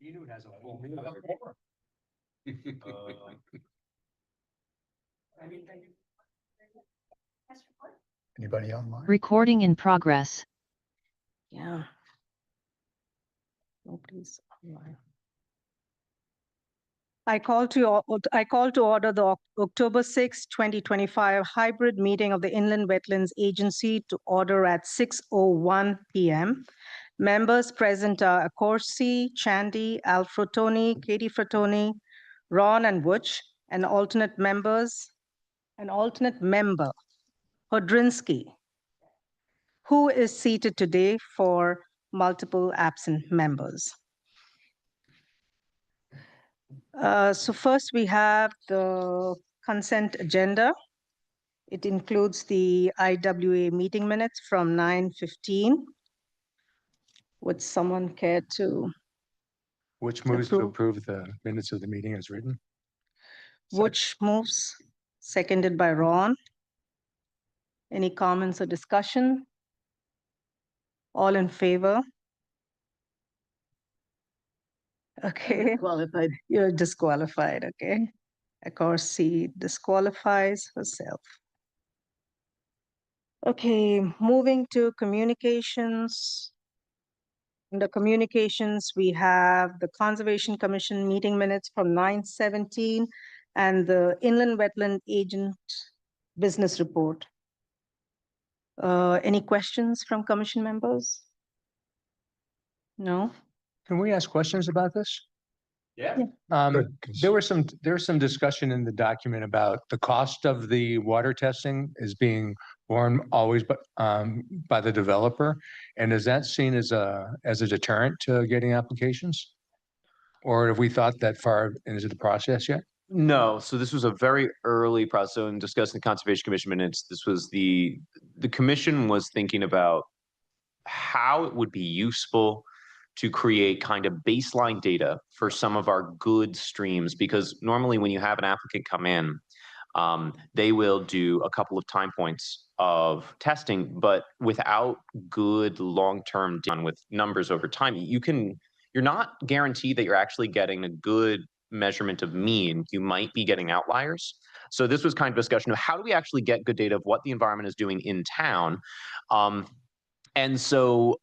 Enid has a full. Anybody online? Recording in progress. Yeah. Nobody's online. I call to order the October 6, 2025 hybrid meeting of the Inland Wetlands Agency to order at 6:01 p.m. Members present are Akorsi, Chandy, Al Frutoni, Katie Frutoni, Ron and Butch, and alternate member, Hodrinsky, who is seated today for multiple absent members. So first we have the consent agenda. It includes the IWA meeting minutes from 9:15. Would someone care to? Which moves to approve the minutes of the meeting as written? Which moves, seconded by Ron. Any comments or discussion? All in favor? Okay. Qualified. You're disqualified, okay? Of course, she disqualifies herself. Okay, moving to communications. Under communications, we have the Conservation Commission meeting minutes from 9:17 and the Inland Wetland Agent Business Report. Any questions from commission members? No? Can we ask questions about this? Yeah. Good. There was some discussion in the document about the cost of the water testing is being borne always by the developer. And is that seen as a deterrent to getting applications? Or have we thought that far into the process yet? No, so this was a very early process. So in discussing the Conservation Commission minutes, this was the commission was thinking about how it would be useful to create kind of baseline data for some of our good streams, because normally when you have an applicant come in, they will do a couple of time points of testing, but without good long-term done with numbers over time, you're not guaranteed that you're actually getting a good measurement of mean. You might be getting outliers. So this was kind of discussion of how do we actually get good data of what the environment is doing in town. And so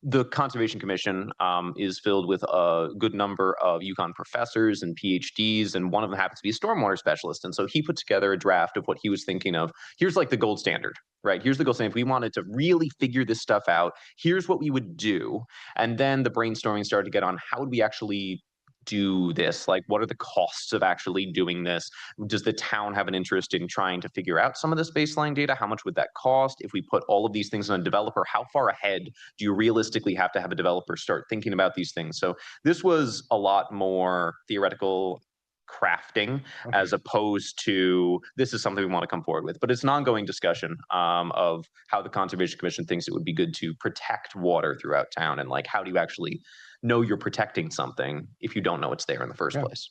the Conservation Commission is filled with a good number of UConn professors and PhDs, and one of them happens to be a stormwater specialist. And so he put together a draft of what he was thinking of. Here's like the gold standard, right? Here's the gold standard. If we wanted to really figure this stuff out, here's what we would do. And then the brainstorming started to get on how would we actually do this? Like, what are the costs of actually doing this? Does the town have an interest in trying to figure out some of this baseline data? How much would that cost? If we put all of these things on a developer, how far ahead do you realistically have to have a developer start thinking about these things? So this was a lot more theoretical crafting as opposed to this is something we want to come forward with. But it's an ongoing discussion of how the Conservation Commission thinks it would be good to protect water throughout town, and like how do you actually know you're protecting something if you don't know it's there in the first place.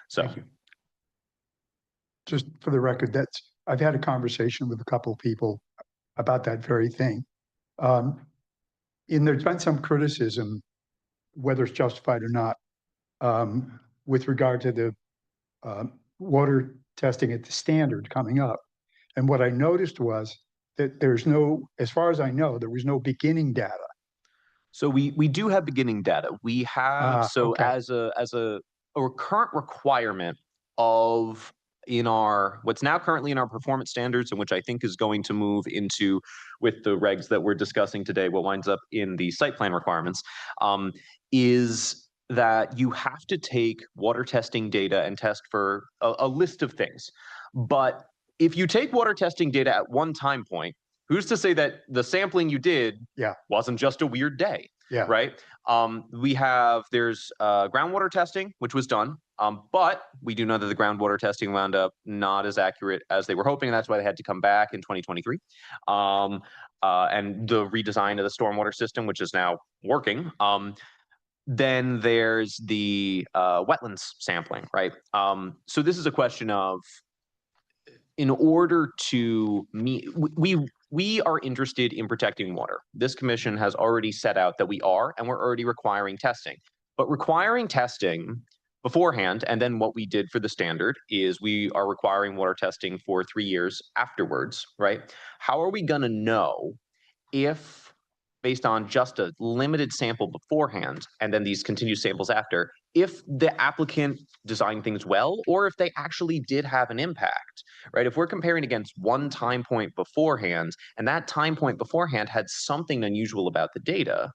So Thank you. Just for the record, I've had a conversation with a couple of people about that very thing. And there's been some criticism, whether it's justified or not, with regard to the water testing at the standard coming up. And what I noticed was that there's no, as far as I know, there was no beginning data. So we do have beginning data. We have okay. as a current requirement of in our what's now currently in our performance standards, and which I think is going to move into with the regs that we're discussing today, what winds up in the site plan requirements, is that you have to take water testing data and test for a list of things. But if you take water testing data at one time point, who's to say that the sampling you did wasn't just a weird day, right? There's groundwater testing, which was done, but we do know that the groundwater testing wound up not as accurate as they were hoping, and that's why they had to come back in 2023. And the redesign of the stormwater system, which is now working. Then there's the wetlands sampling, right? So this is a question of, in order to meet, we are interested in protecting water. This commission has already set out that we are, and we're already requiring testing. But requiring testing beforehand, and then what we did for the standard is we are requiring water testing for 3 years afterwards, right? How are we going to know if, based on just a limited sample beforehand and then these continued samples after, if the applicant designed things well or if they actually did have an impact, right? If we're comparing against one time point beforehand and that time point beforehand had something unusual about the data,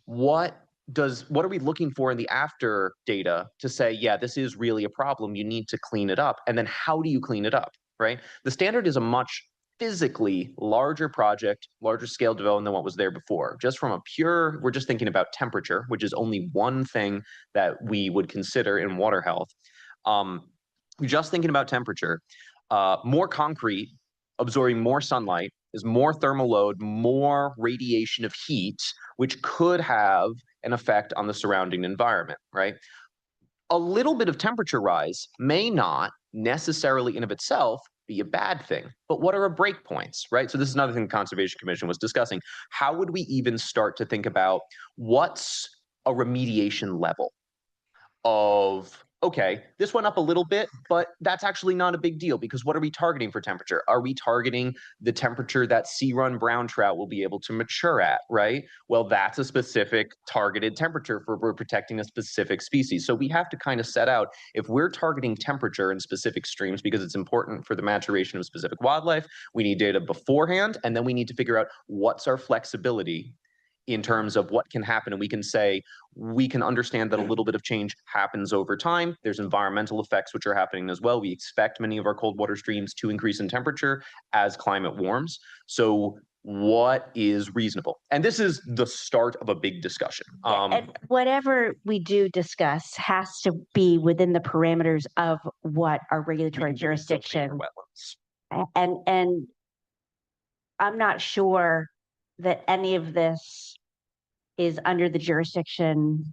what are we looking for in the after data to say, yeah, this is really a problem, you need to clean it up? And then how do you clean it up, right? The standard is a much physically larger project, larger scale development than what was there before. Just from a pure, we're just thinking about temperature, which is only one thing that we would consider in water health. Just thinking about temperature, more concrete, absorbing more sunlight, is more thermal load, more radiation of heat, which could have an effect on the surrounding environment, right? A little bit of temperature rise may not necessarily in of itself be a bad thing, but what are breakpoints, right? So this is another thing the Conservation Commission was discussing. How would we even start to think about what's a remediation level of, okay, this went up a little bit, but that's actually not a big deal because what are we targeting for temperature? Are we targeting the temperature that sea-run brown trout will be able to mature at, right? Well, that's a specific targeted temperature for we're protecting a specific species. So we have to kind of set out if we're targeting temperature in specific streams because it's important for the maturation of specific wildlife, we need data beforehand, and then we need to figure out what's our flexibility in terms of what can happen. And we can say, we can understand that a little bit of change happens over time. There's environmental effects which are happening as well. We expect many of our cold water streams to increase in temperature as climate warms. So what is reasonable? And this is the start of a big discussion. And whatever we do discuss has to be within the parameters of what our regulatory jurisdiction. Wetlands. And I'm not sure that any of this is under the jurisdiction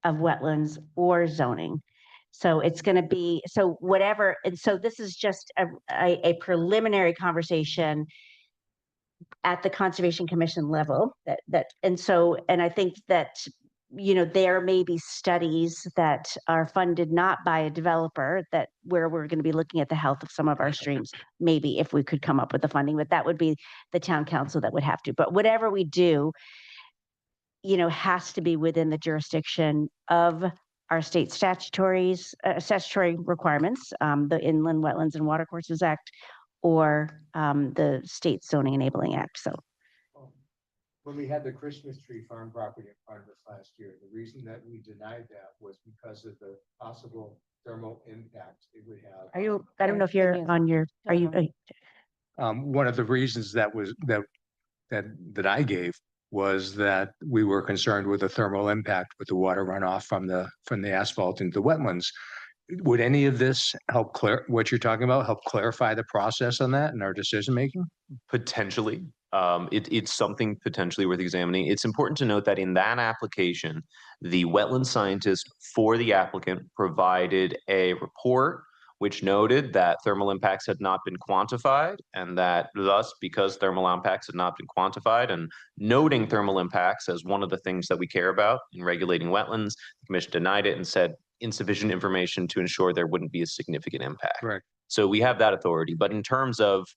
of wetlands or zoning. So it's going to be, so whatever, and so this is just a preliminary conversation at the Conservation Commission level and I think that, there may be studies that are funded not by a developer that where we're going to be looking at the health of some of our streams, maybe if we could come up with the funding, but that would be the town council that would have to. But whatever we do, has to be within the jurisdiction of our state statutory requirements, the Inland Wetlands and Watercourses Act, or the State Zoning Enabling Act. So. When we had the Christmas tree farm property in front of us last year, the reason that we denied that was because of the possible thermal impact it would have. Are you, I don't know if you're on your, are you? One of the reasons that I gave was that we were concerned with the thermal impact with the water runoff from the asphalt into the wetlands. Would any of this help what you're talking about, help clarify the process on that and our decision making? Potentially. It's something potentially worth examining. It's important to note that in that application, the wetland scientist for the applicant provided a report which noted that thermal impacts had not been quantified, and that thus, because thermal impacts had not been quantified, and noting thermal impacts as one of the things that we care about in regulating wetlands, the commission denied it and said insufficient information to ensure there wouldn't be a significant impact. Right. So we have that authority, but in terms of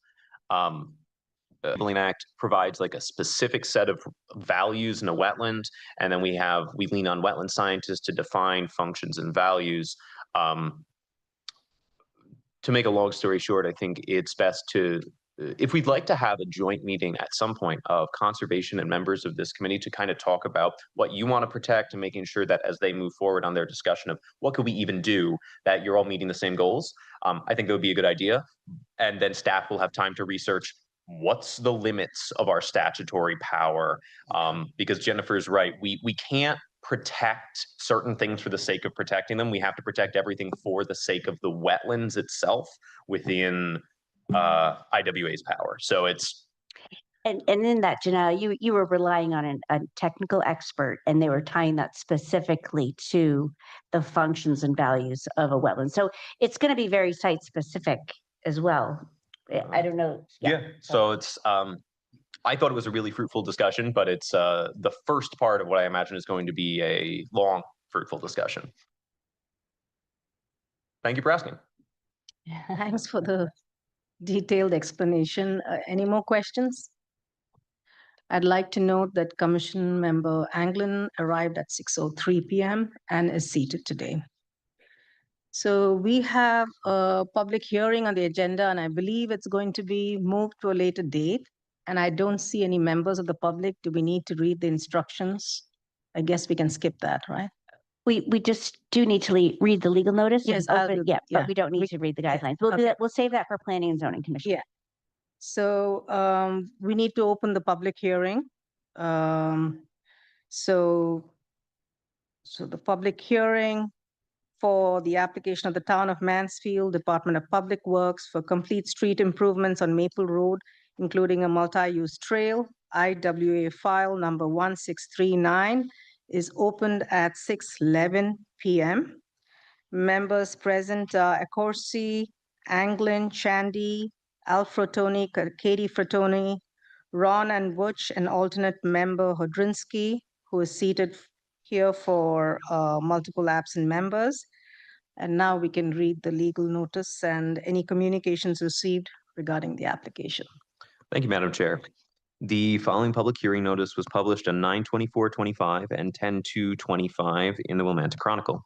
Enabling Act provides like a specific set of values in a wetland, and then we lean on wetland scientists to define functions and values. To make a long story short, I think it's best to, if we'd like to have a joint meeting at some point of conservation and members of this committee to kind of talk about what you want to protect and making sure that as they move forward on their discussion of what could we even do, that you're all meeting the same goals, I think it would be a good idea. And then staff will have time to research what's the limits of our statutory power, because Jennifer's right, we can't protect certain things for the sake of protecting them. We have to protect everything for the sake of the wetlands itself within IWA's power. So it's And in that, Janelle, you were relying on a technical expert, and they were tying that specifically to the functions and values of a wetland. So it's going to be very site specific as well. I don't know. yeah. So it's I thought it was a really fruitful discussion, but it's the first part of what I imagine is going to be a long, fruitful discussion. Thank you for asking. Thanks for the detailed explanation. Any more questions? I'd like to note that Commission Member Anglin arrived at 6:03 PM and is seated today. So we have a public hearing on the agenda, and I believe it's going to be moved to a later date. And I don't see any members of the public. Do we need to read the instructions? I guess we can skip that, right? We just do need to read the legal notice. and Yes, I'll open- do- Yeah, yeah, but we don't need to read the yeah, guidelines. We'll do okay. that. We'll save that for Planning and Zoning Commission. Yeah. So we need to open the public hearing. So the public hearing for the application of the Town of Mansfield Department of Public Works for complete street improvements on Maple Road, including a multi-use trail, IWA file number 1639, is opened at 6:11 PM. Members present are Accorsi, Anglin, Chandy, Al Frottoni, Katie Frottoni, Ron and Butch, and alternate member Hodrinsky, who is seated here for multiple absent members. And now we can read the legal notice and any communications received regarding the application. Thank you, Madam Chair. The following public hearing notice was published on 9/24/25 and 10/2/25 in the Wilmantah Chronicle.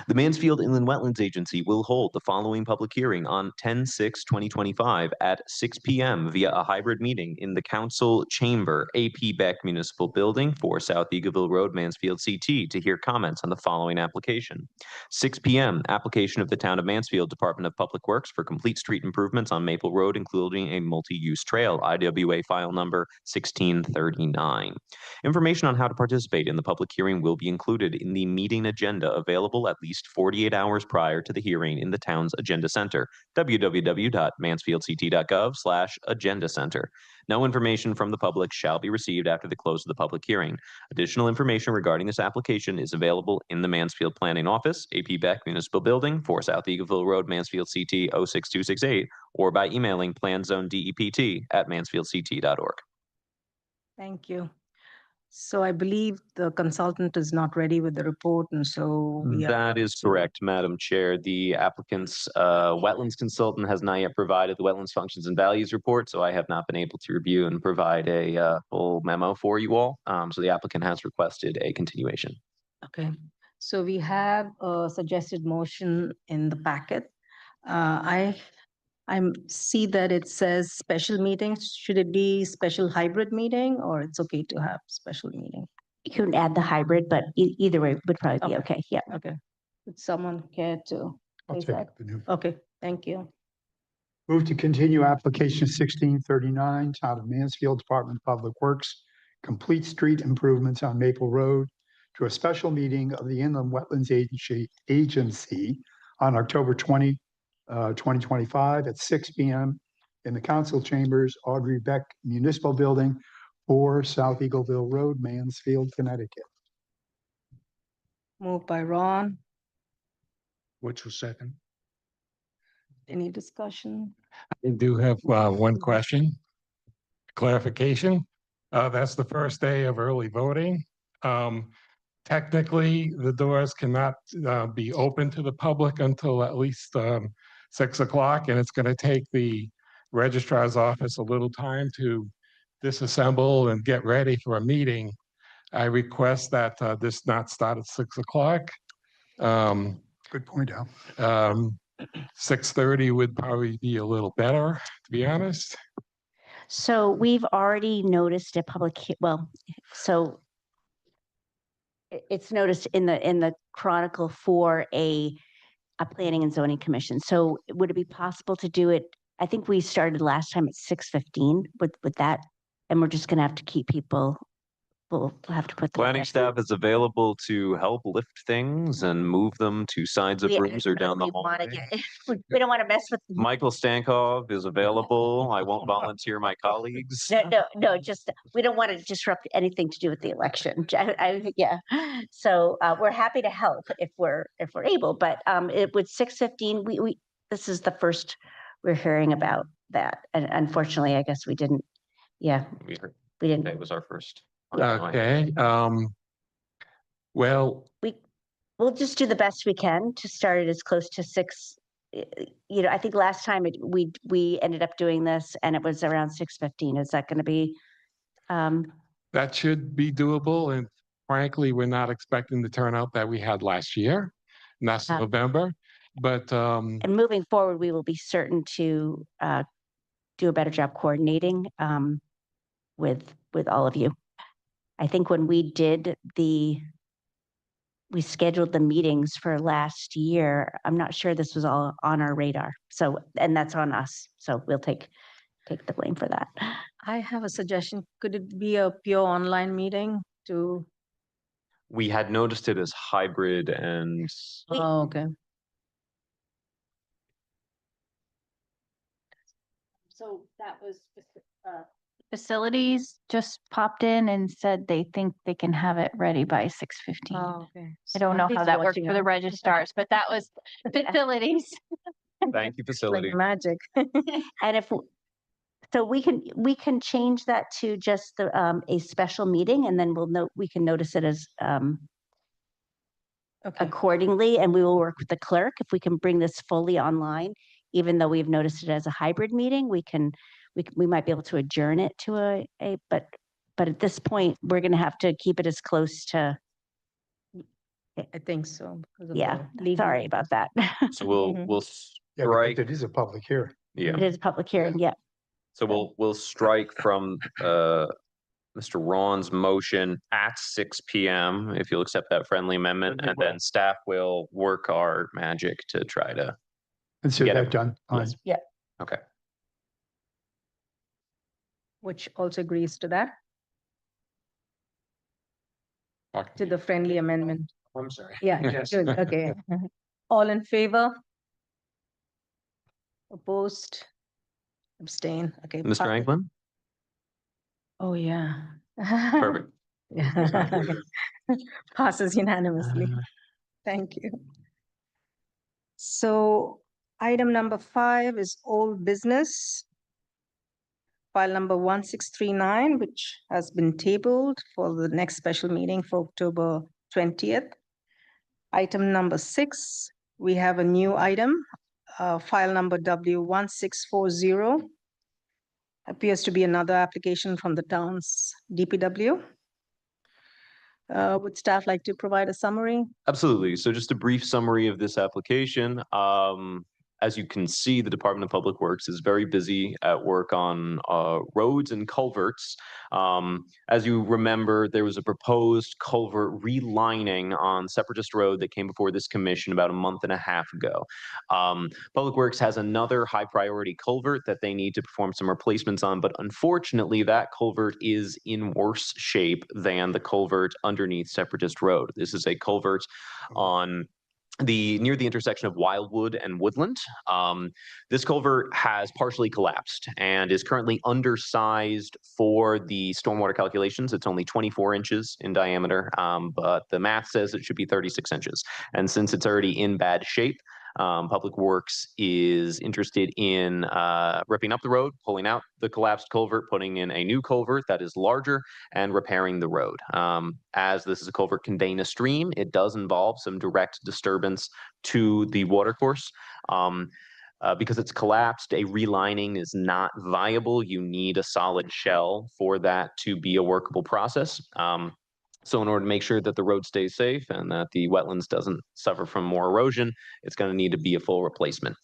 The Mansfield Inland Wetlands Agency will hold the following public hearing on 10/6/2025 at 6 PM via a hybrid meeting in the Council Chamber, AP Beck Municipal Building, 4 South Eagleville Road, Mansfield, CT, to hear comments on the following application. 6 PM, application of the Town of Mansfield Department of Public Works for complete street improvements on Maple Road, including a multi-use trail, IWA file number 1639. Information on how to participate in the public hearing will be included in the meeting agenda available at least 48 hours prior to the hearing in the town's agenda center, www.mansfieldct.gov/agenda center. No information from the public shall be received after the close of the public hearing. Additional information regarding this application is available in the Mansfield Planning Office, AP Beck Municipal Building, 4 South Eagleville Road, Mansfield, CT 06268, or by emailing planzonedept@mansfieldct.org. Thank you. So I believe the consultant is not ready with the report, and so we are. That is correct, Madam Chair. The applicant's wetlands consultant has not yet provided the wetlands functions and values report, so I have not been able to review and provide a full memo for you all. So the applicant has requested a continuation. Okay, so we have a suggested motion in the packet. I see that it says special meetings. Should it be special hybrid meeting, or it's okay to have special meeting? You can add the hybrid, but either way would probably be Okay. okay. Yeah. Okay. Would someone care to? I'll Please take add. the new. Okay, thank you. Move to continue application 1639, Town of Mansfield Department of Public Works, complete street improvements on Maple Road, to a special meeting of the Inland Wetlands Agency on October 20, 2025 at 6 PM in the council chambers, Audrey Beck Municipal Building, 4 South Eagleville Road, Mansfield, Connecticut. Moved by Ron. Which was second? Any discussion? I do have one question. Clarification. That's the first day of early voting. Technically, the doors cannot be open to the public until at least 6 o'clock, and it's going to take the registrar's office a little time to disassemble and get ready for a meeting. I request that this not start at 6 o'clock. Good point, Al. 6:30 would probably be a little better, to be honest. So we've already noticed a so it's noticed in the Chronicle for a Planning and Zoning Commission. So would it be possible to do it? I think we started last time at 6:15 with that, and we're just gonna have to keep people. We'll have to put. Planning staff is available to help lift things and move them to sides of rooms or down the hallway. We don't want to mess with. Michael Stankov is available. I won't volunteer my colleagues. No, just, we don't want to disrupt anything to do with the election. Yeah. So we're happy to help if we're able, but it with 6:15, this is the first we're hearing about that. And unfortunately, I guess we didn't Yeah, We heard, we didn't, that was our first. Okay, well, we'll just do the best we can to start it as close to 6. You know, I think last time we ended up doing this and it was around 6:15. Is that going to be? that should be doable, and frankly, we're not expecting the turnout that we had last year, last Uh, November, but And moving forward, we will be certain to do a better job coordinating with all of you. I think when we scheduled the meetings for last year, I'm not sure this was all on our radar. So, and that's on us. So we'll take the blame for that. I have a suggestion. Could it be a pure online meeting to? We had noticed it as hybrid and Oh, okay. So that was Facilities just popped in and said they think they can have it ready by 6:15. Oh, okay. I don't know how Somebody's that worked watching for the us. registrars, but that was facilities. thank you, Like facility. magic. And so we can change that to just the a special meeting, and then we can notice it as Okay, accordingly, and we will work with the clerk. If we can bring this fully online, even though we've noticed it as a hybrid meeting, we might be able to adjourn it to but at this point, we're going to have to keep it as close to, I think so. because of yeah, the legal- sorry about that. So we'll Mhm. Yeah, strike, because it is a public hearing. yeah. It is a public hearing, yeah. So we'll strike from Mr. Ron's motion at 6 PM, if you'll accept that friendly amendment, Certainly and then staff will work our magic to try to, Consider Get that it. done. Fine. Yes. okay. Which also agrees to that, to the friendly amendment. I'm sorry. Yeah, Yes. good, okay. All in favor? Opposed? Abstain, okay. Mr. passes. Anglin? Oh, yeah. Perfect. Yeah. Passes unanimously. Thank you. So item number 5 is old business. File number 1639, which has been tabled for the next special meeting for October 20th. Item number 6, we have a new item, file number W1640. Appears to be another application from the town's DPW. Would staff like to provide a summary? Absolutely. So just a brief summary of this application. As you can see, the Department of Public Works is very busy at work on roads and culverts. As you remember, there was a proposed culvert relining on Separatist Road that came before this commission about a month and a half ago. Public Works has another high priority culvert that they need to perform some replacements on, but unfortunately that culvert is in worse shape than the culvert underneath Separatist Road. This is a culvert on near the intersection of Wildwood and Woodland. This culvert has partially collapsed and is currently undersized for the stormwater calculations. It's only 24 inches in diameter, but the math says it should be 36 inches. And since it's already in bad shape, Public Works is interested in ripping up the road, pulling out the collapsed culvert, putting in a new culvert that is larger, and repairing the road. As this is a culvert conveying a stream, it does involve some direct disturbance to the watercourse. Because it's collapsed, a relining is not viable. You need a solid shell for that to be a workable process. So in order to make sure that the road stays safe and that the wetlands doesn't suffer from more erosion, it's going to need to be a full replacement.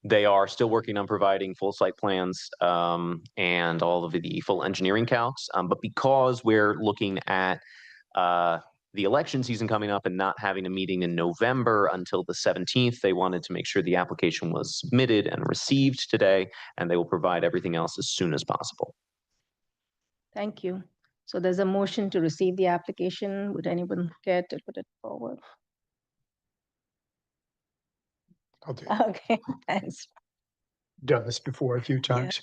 They are still working on providing full site plans and all of the full engineering calcs. But because we're looking at the election season coming up and not having a meeting in November until the 17th, they wanted to make sure the application was submitted and received today, and they will provide everything else as soon as possible. Thank you. So there's a motion to receive the application. Would anyone care to put it forward? I'll do it. Okay, thanks. Done this before a few times.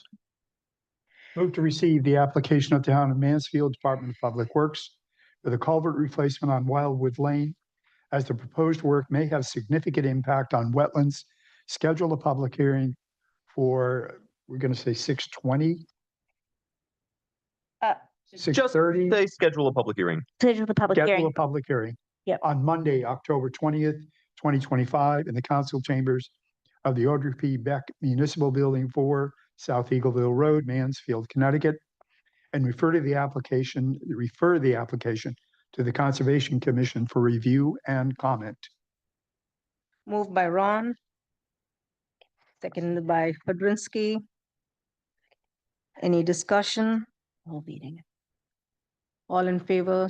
Move to receive the application of the town of Mansfield Department of Public Works for the culvert replacement on Wildwood Lane, as the proposed work may have significant impact on wetlands. Schedule a public hearing for, we're going to say 6:20. 6:30, They schedule a public hearing. Schedule the public schedule a hearing. public hearing. Yep. On Monday, October 20th, 2025, in the council chambers of the Audrey P. Beck Municipal Building 4, South Eagleville Road, Mansfield, Connecticut, and refer the application to the Conservation Commission for review and comment. Moved by Ron. Seconded by Podrinsky. Any discussion? Whole meeting. All in favor?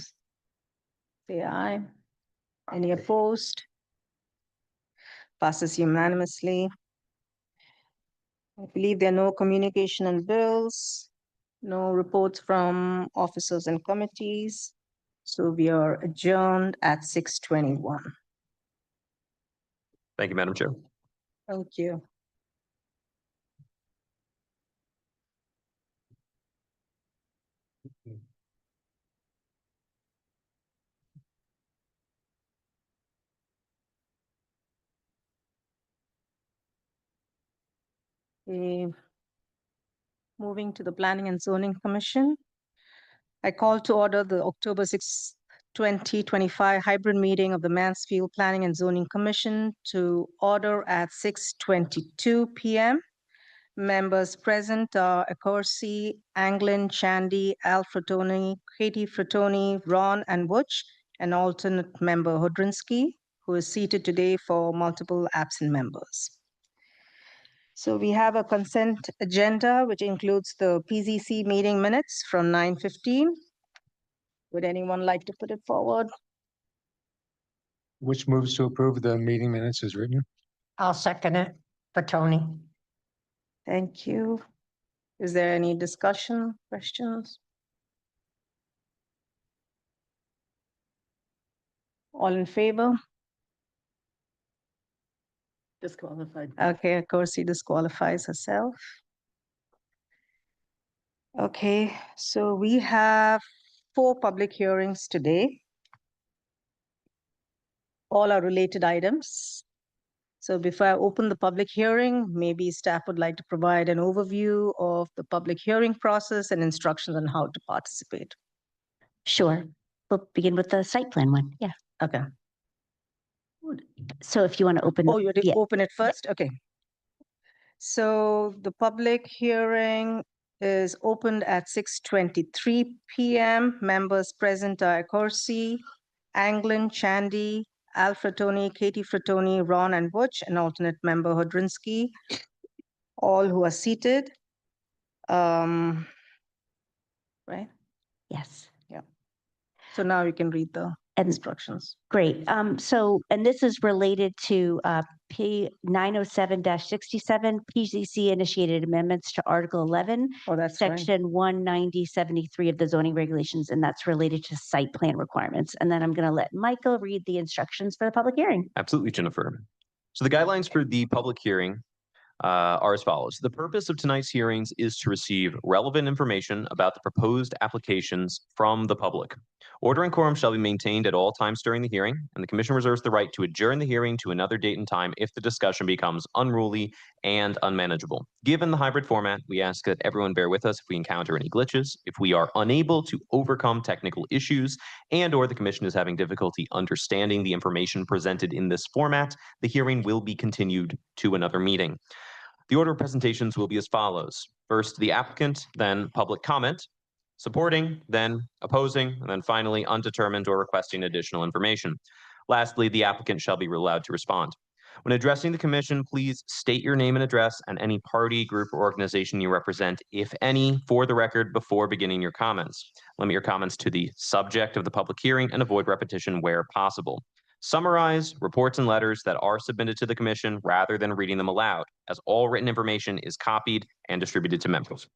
Say aye. Any opposed? Passes unanimously. I believe there are no communication and bills, no reports from officers and committees. So we are adjourned at 6:21. Thank you, Madam Chair. Thank you. Moving to the Planning and Zoning Commission. I call to order the October 6, 2025 hybrid meeting of the Mansfield Planning and Zoning Commission to order at 6:22 p.m. Members present are Akorsi, Anglin, Chandy, Al Fratoni, Katie Fratoni, Ron, and Butch, and alternate member Hodrinsky, who is seated today for multiple absent members. So we have a consent agenda, which includes the PZC meeting minutes from 9:15. Would anyone like to put it forward? Which moves to approve the meeting minutes as written? I'll second it for Tony. Thank you. Is there any discussion, questions? All in favor? Disqualified. Okay, of course, he disqualifies herself. Okay, so we have 4 public hearings today. All are related items. So before I open the public hearing, maybe staff would like to provide an overview of the public hearing process and instructions on how to participate. Sure. We'll begin with the site plan one. Yeah. Okay. So if you want to open. Oh, you did yeah. open it first? Okay. So the public hearing is opened at 6:23 p.m. Members present are Corsi, Anglin, Chandy, Al Fratoni, Katie Fratoni, Ron, and Butch, and alternate member Hodrinsky, all who are seated. Right? Yes. So now you can read the And instructions. great. So, and this is related to P 907-67 PZC initiated amendments to Article 11, Oh, that's right. Section 19073 of the zoning regulations, and that's related to site plan requirements. And then I'm going to let Michael read the instructions for the public hearing. Absolutely, Jennifer. So the guidelines for the public hearing are as follows. The purpose of tonight's hearings is to receive relevant information about the proposed applications from the public. Order and quorum shall be maintained at all times during the hearing, and the commission reserves the right to adjourn the hearing to another date and time if the discussion becomes unruly and unmanageable. Given the hybrid format, we ask that everyone bear with us if we encounter any glitches, if we are unable to overcome technical issues, and/or the commission is having difficulty understanding the information presented in this format, the hearing will be continued to another meeting. The order of presentations will be as follows. First, the applicant, then public comment, supporting, then opposing, and then finally undetermined or requesting additional information. Lastly, the applicant shall be allowed to respond. When addressing the commission, please state your name and address and any party, group, or organization you represent, if any, for the record before beginning your comments. Limit your comments to the subject of the public hearing and avoid repetition where possible. Summarize reports and letters that are submitted to the commission rather than reading them aloud, as all written information is copied and distributed to members.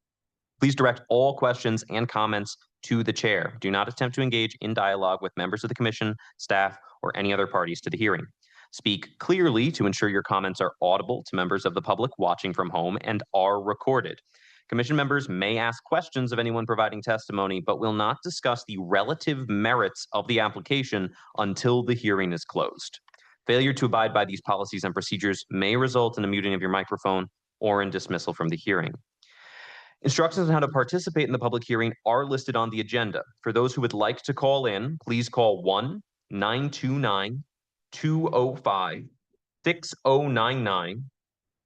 Please direct all questions and comments to the chair. Do not attempt to engage in dialogue with members of the commission, staff, or any other parties to the hearing. Speak clearly to ensure your comments are audible to members of the public watching from home and are recorded. Commission members may ask questions of anyone providing testimony, but will not discuss the relative merits of the application until the hearing is closed. Failure to abide by these policies and procedures may result in a muting of your microphone or in dismissal from the hearing. Instructions on how to participate in the public hearing are listed on the agenda. For those who would like to call in, please call 1-929-205-6099.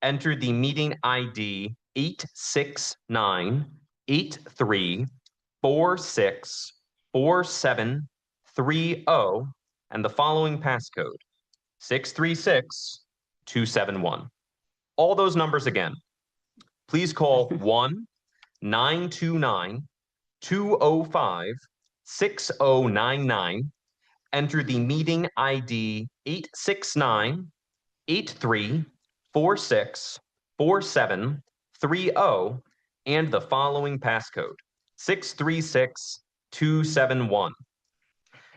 Enter the meeting ID 869-839-464730 and the following passcode 636271. All those numbers again. Please call 1-929-205-6099. Enter the meeting ID 869-83464730 and the following passcode 636271.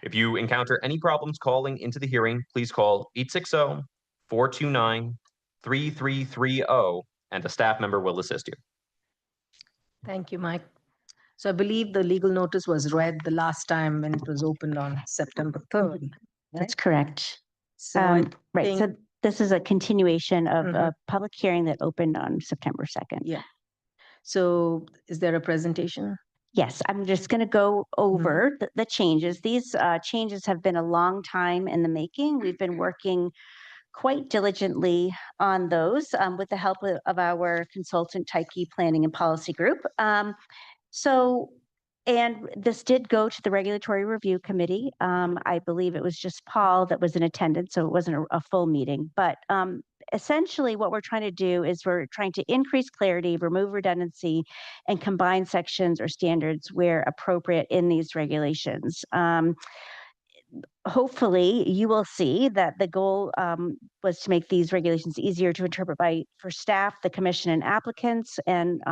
If you encounter any problems calling into the hearing, please call 860-429-3330 and a staff member will assist you. Thank you, Mike. So I believe the legal notice was read the last time when it was opened on September 3rd. That's correct. So I Right, so think, this is a continuation of Mhm. a public hearing that opened on September 2nd. yeah. So is there a presentation? Yes, I'm just going to go over the changes. These changes have been a long time in the making. We've been working quite diligently on those with the help of our consultant, Tyche Planning and Policy Group. And this did go to the Regulatory Review Committee. I believe it was just Paul that was in attendance, so it wasn't a full meeting. But essentially what we're trying to do is we're trying to increase clarity, remove redundancy, and combine sections or standards where appropriate in these regulations. Hopefully you will see that the goal was to make these regulations easier to interpret for staff, the commission, and applicants. And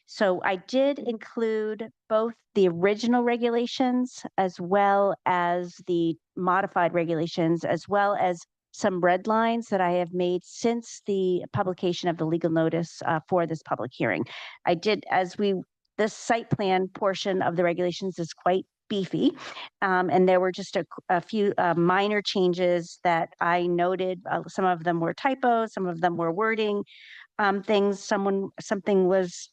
so I did include both the original regulations as well as the modified regulations, as well as some red lines that I have made since the publication of the legal notice for this public hearing. I did, this site plan portion of the regulations is quite beefy. And there were just a few minor changes that I noted. Some of them were typos, some of them were wording things. Something was,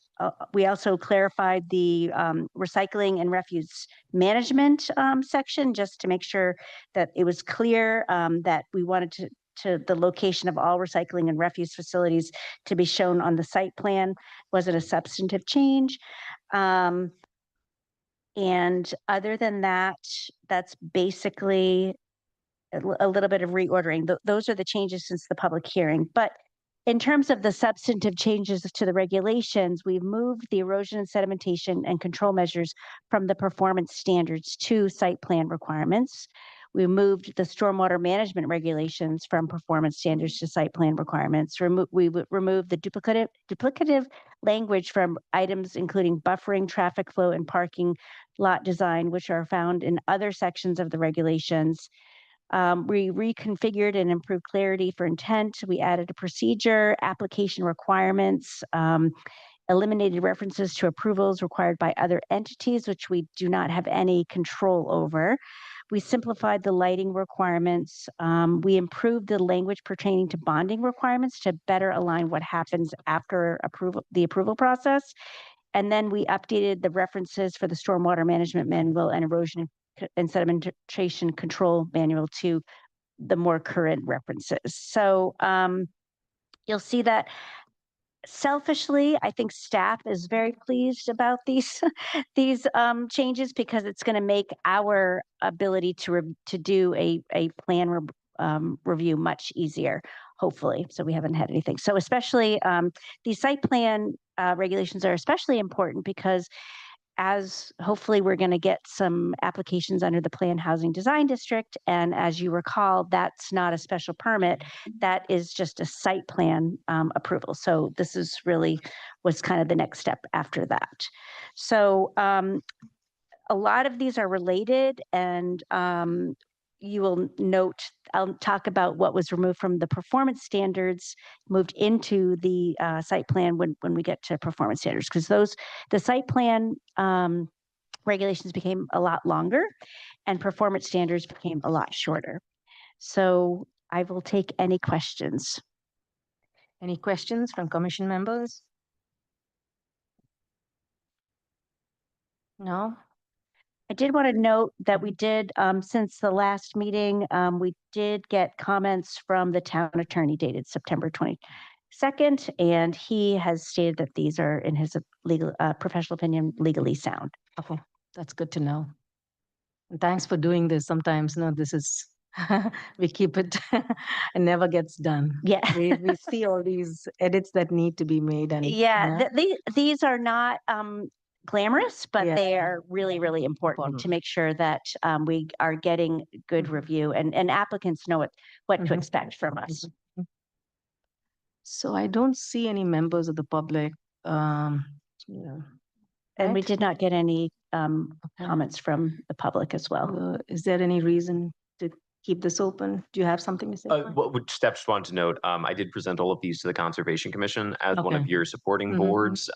we also clarified the recycling and refuse management section just to make sure that it was clear that we wanted to the location of all recycling and refuse facilities to be shown on the site plan. Wasn't a substantive change. And other than that, that's basically a little bit of reordering. Those are the changes since the public hearing. But in terms of the substantive changes to the regulations, we've moved the erosion and sedimentation and control measures from the performance standards to site plan requirements. We moved the stormwater management regulations from performance standards to site plan requirements. We removed the duplicative language from items including buffering, traffic flow, and parking lot design, which are found in other sections of the regulations. We reconfigured and improved clarity for intent. We added a procedure, application requirements, eliminated references to approvals required by other entities, which we do not have any control over. We simplified the lighting requirements. We improved the language pertaining to bonding requirements to better align what happens after the approval process. And then we updated the references for the stormwater management manual and erosion and sedimentation control manual to the more current references. So you'll see that selfishly, I think staff is very pleased about these changes because it's going to make our ability to do a plan review much easier, hopefully. So we haven't had anything. So especially these site plan regulations are especially important because as hopefully we're going to get some applications under the Planned Housing Design District. And as you recall, that's not a special permit. That is just a site plan approval. So this is really what's kind of the next step after that. So a lot of these are related and you will note, I'll talk about what was removed from the performance standards, moved into the site plan when we get to performance standards, because the site plan regulations became a lot longer and performance standards became a lot shorter. So I will take any questions. Any questions from commission members? No? I did want to note that we did, since the last meeting, we did get comments from the town attorney dated September 22nd, and he has stated that these are, in his legal, professional opinion, legally sound. Okay, that's good to know. And thanks for doing this. Sometimes, this is, we keep it, it never gets done. Yeah. We see all these edits that need to be made and. Yeah, these are not glamorous, but Yeah. they are really, really important Important. to make sure that we are getting good Mhm. review and applicants know what to Mhm. expect from us. So I don't see any members of the public, yeah. And we Right. did not get any Okay. comments from the public as well. Is there any reason to keep this open? Do you have something to say? Mike? What would steps wanted to note, I did present all of these to the Conservation Commission as one of Okay. your supporting Mhm. boards,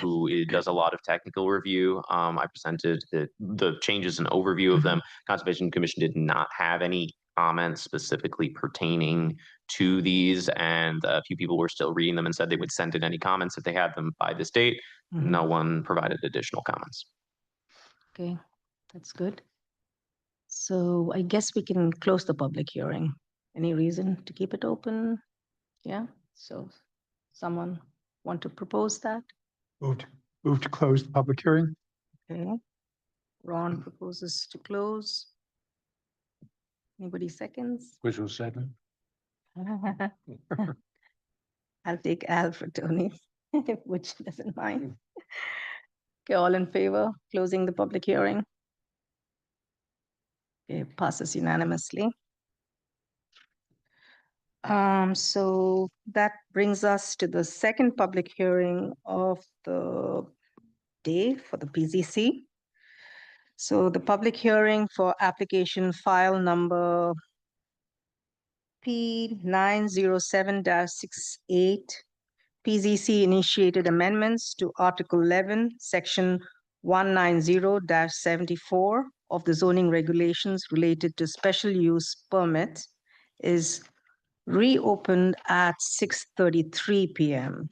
who does a lot of technical review. I presented the changes and overview of them. Conservation Commission did not have any comments specifically pertaining to these, and a few people were still reading them and said they would send in any comments if they had them by this date. Mhm. No one provided additional comments. Okay, that's good. So I guess we can close the public hearing. Any reason to keep it open? Yeah, so someone want to propose that? Move to close the public hearing. Okay. Ron proposes to close. Anybody seconds? Which was second? I'll take Al for Tony, which doesn't mind. Okay, all in favor, closing the public hearing? Okay, passes unanimously. So that brings us to the second public hearing of the day for the PZC. So the public hearing for application file number P907-68, PZC initiated amendments to Article 11, Section 190-74 of the zoning regulations related to special use permit is reopened at 6:33 p.m.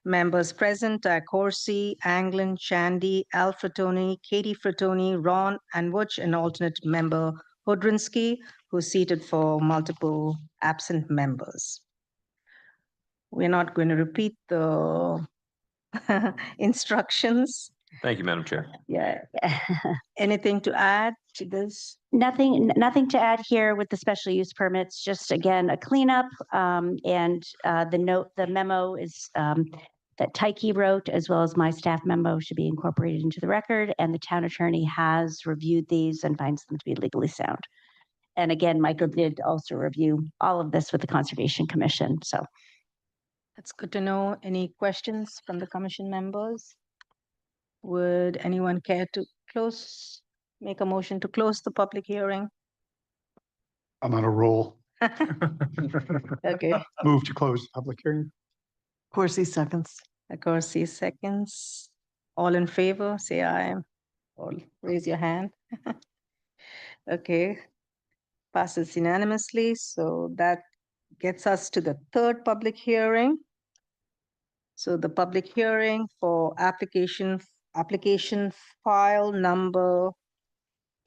Members present are Corsi, Anglin, Chandy, Al Fratoni, Katie Fratoni, Ron, and Butch, and alternate member Hodrinsky, who's seated for multiple absent members. We're not going to repeat the instructions. Thank you, Madam Chair. Yeah. Anything to add to this? Nothing to add here with the special use permits, just again, a cleanup. And the memo is that Tyke wrote, as well as my staff memo, should be incorporated into the record. And the town attorney has reviewed these and finds them to be legally sound. And again, Michael did also review all of this with the Conservation Commission, so. That's good to know. Any questions from the commission members? Would anyone care to make a motion to close the public hearing? I'm on a roll. Okay, Move to close the public hearing. Corsi seconds. Corsi seconds. All in favor, say aye. Or raise your hand. Okay. Passes unanimously, so that gets us to the third public hearing. So the public hearing for application file number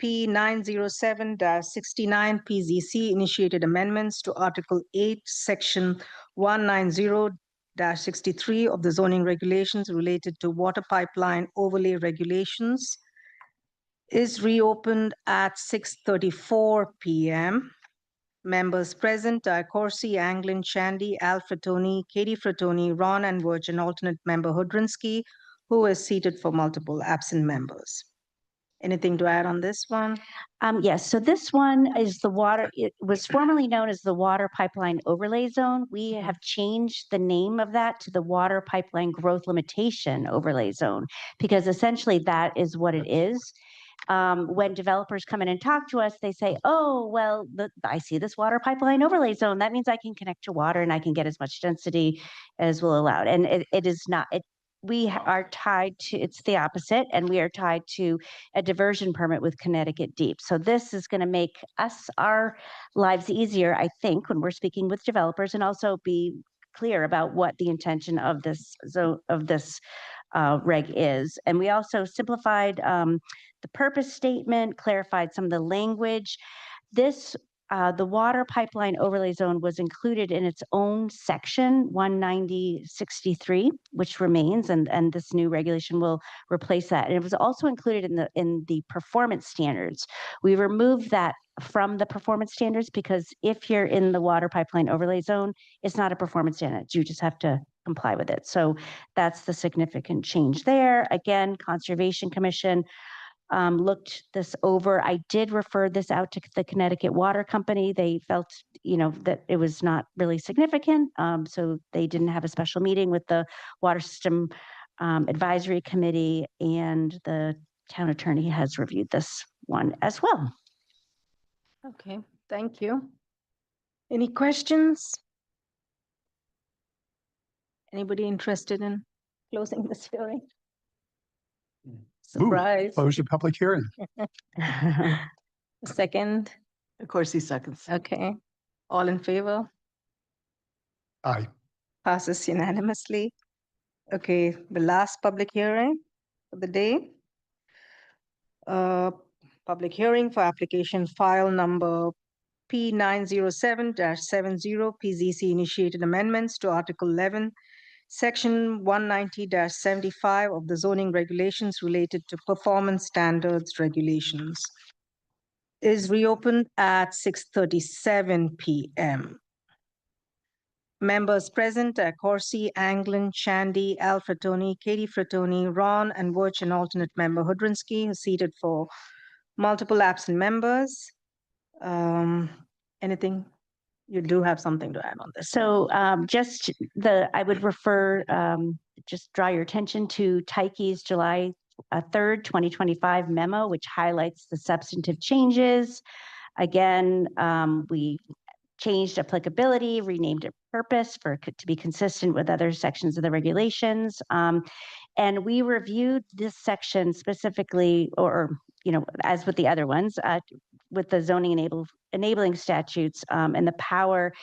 P907-69 PZC initiated amendments to Article 8, Section 190-63 of the zoning regulations related to water pipeline overlay regulations is reopened at 6:34 p.m. Members present are Corsi, Anglin, Chandy, Al Fratoni, Katie Fratoni, Ron, and Virg, and alternate member Hodrinsky, who is seated for multiple absent members. Anything to add on this one? Yes, so this one is it was formerly known as the Water Pipeline Overlay Zone. We have changed the name of that to the Water Pipeline Growth Limitation Overlay Zone, because essentially that is what it is. When developers come in and talk to us, they say, oh, well, I see this water pipeline overlay zone. That means I can connect to water and I can get as much density as will allow. And it is not, we are tied to, it's the opposite, and we are tied to a diversion permit with Connecticut Deep. So this is going to make our lives easier, I think, when we're speaking with developers, and also be clear about what the intention of this reg is. And we also simplified the purpose statement, clarified some of the language. This, the water pipeline overlay zone was included in its own section 19063, which remains, and this new regulation will replace that. And it was also included in the performance standards. We removed that from the performance standards because if you're in the water pipeline overlay zone, it's not a performance standard. You just have to comply with it. So that's the significant change there. Again, Conservation Commission looked this over. I did refer this out to the Connecticut Water Company. They felt, that it was not really significant. So they didn't have a special meeting with the Water System Advisory Committee, and the town attorney has reviewed this one as well. Okay, thank you. Any questions? Anybody interested in closing this hearing? Surprise. Close the public hearing. Second, Of course, he seconds. okay. All in favor? Aye. Passes unanimously. Okay, the last public hearing of the day. Public hearing for application file number P907-70 PZC initiated amendments to Article 11, Section 190-75 of the zoning regulations related to performance standards regulations. Is reopened at 6:37 p.m. Members present are Corsi, Anglin, Shandy, Al Frattoni, Katie Frattoni, Ron, and Wirch, and alternate member Hudrinsky, who's seated for multiple absent members. Anything? You do have something to add on this. So I would refer, just draw your attention to Tyke's July 3rd, 2025 memo, which highlights the substantive changes. Again, we changed applicability, renamed it purpose to be consistent with other sections of the regulations. And we reviewed this section specifically, or, as with the other ones, with the zoning enabling statutes and the power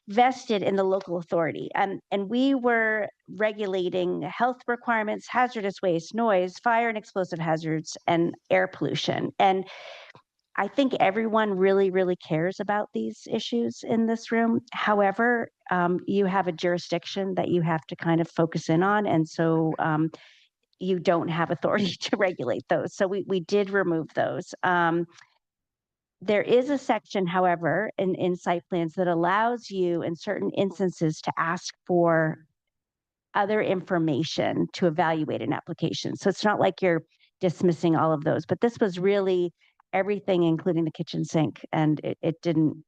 vested in the local authority. And we were regulating health requirements, hazardous waste, noise, fire and explosive hazards, and air pollution. And I think everyone really, really cares about these issues in this room. However, you have a jurisdiction that you have to kind of focus in on. And so you don't have authority to regulate those. So we did remove those. There is a section, however, in site plans that allows you in certain instances to ask for other information to evaluate an application. So it's not like you're dismissing all of those, but this was really everything, including the kitchen sink, and it didn't,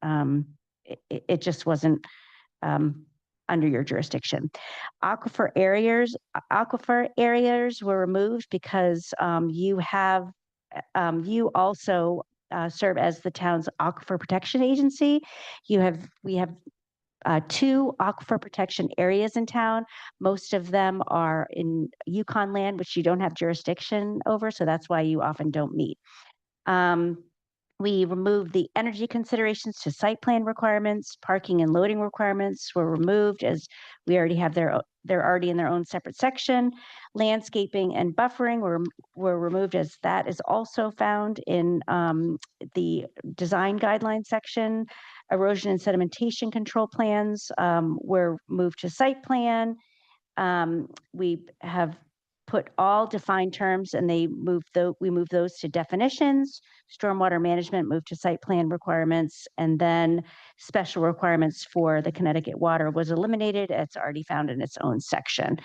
it just wasn't under your jurisdiction. Aquifer areas were removed because you also serve as the town's aquifer protection agency. We have 2 aquifer protection areas in town. Most of them are in Yukon land, which you don't have jurisdiction over, so that's why you often don't meet. We removed the energy considerations to site plan requirements. Parking and loading requirements were removed as we already have they're already in their own separate section. Landscaping and buffering were removed as that is also found in the design guidelines section. Erosion and sedimentation control plans were moved to site plan. We have put all defined terms and we moved those to definitions. Stormwater management moved to site plan requirements, and then special requirements for the Connecticut Water was eliminated. It's already found in its own section.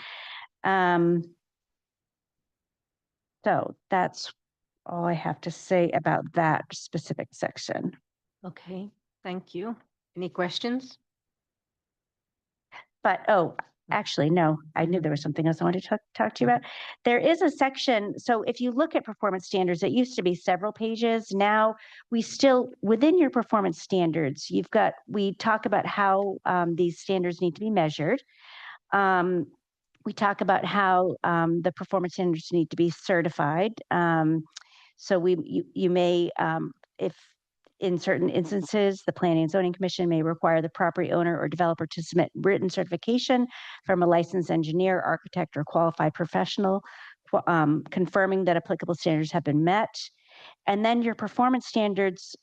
So that's all I have to say about that specific section. Okay, thank you. Any questions? But, actually, no, I knew there was something else I wanted to talk to you about. There is a section, so if you look at performance standards, it used to be several pages. Now, within your performance standards, we talk about how these standards need to be measured. We talk about how the performance standards need to be certified. So you may, if In certain instances, the Planning and Zoning Commission may require the property owner or developer to submit written certification from a licensed engineer, architect, or qualified professional, confirming that applicable standards have been met. And then your performance standards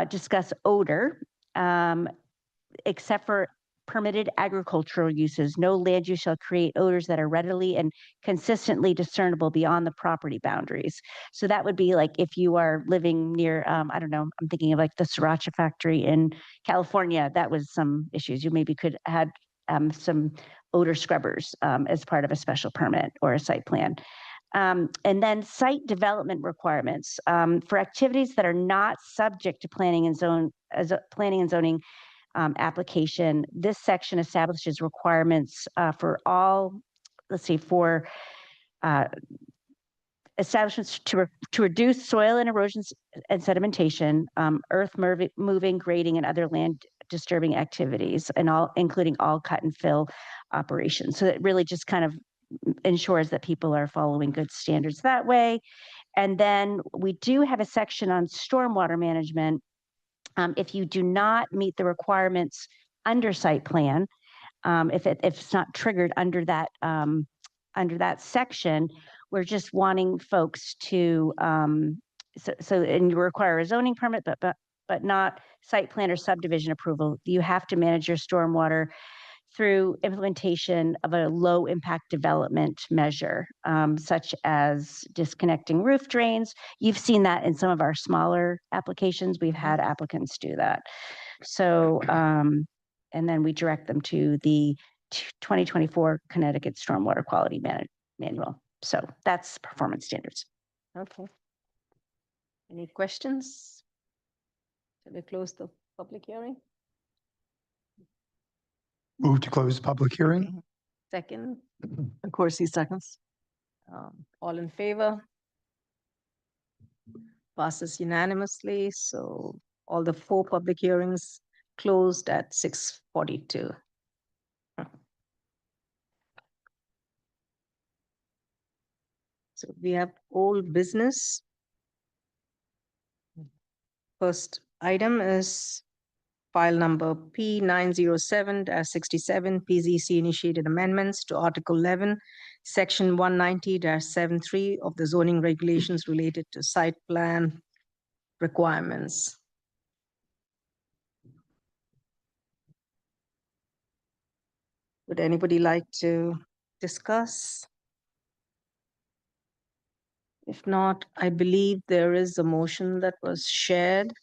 discuss odor, except for permitted agricultural uses. No land use shall create odors that are readily and consistently discernible beyond the property boundaries. So that would be like if you are living near, I don't know, I'm thinking of like the Sriracha factory in California, that was some issues. You maybe could add some odor scrubbers as part of a special permit or a site plan. And then site development requirements for activities that are not subject to planning and zoning application. This section establishes requirements for all, let's see, for establishments to reduce soil and erosion and sedimentation, earth moving, grading, and other land disturbing activities, and all, including all cut and fill operations. So it really just kind of ensures that people are following good standards that way. And then we do have a section on stormwater management. If you do not meet the requirements under site plan, if it's not triggered under that section, we're just wanting folks to and you require a zoning permit, but not site plan or subdivision approval. You have to manage your stormwater through implementation of a low impact development measure, such as disconnecting roof drains. You've seen that in some of our smaller applications. We've had applicants do that. So, and then we direct them to the 2024 Connecticut Stormwater Quality Manual. So that's performance standards. Okay. Any questions? Shall we close the public hearing? Move to close the public hearing. Second, Of course, he seconds. all in favor? Passes unanimously, so all the 4 public hearings closed at 6:42. So we have old business. First item is file number P907-67, PZC initiated amendments to Article 11, Section 190-73 of the zoning regulations related to site plan requirements. Would anybody like to discuss? If not, I believe there is a motion that was shared.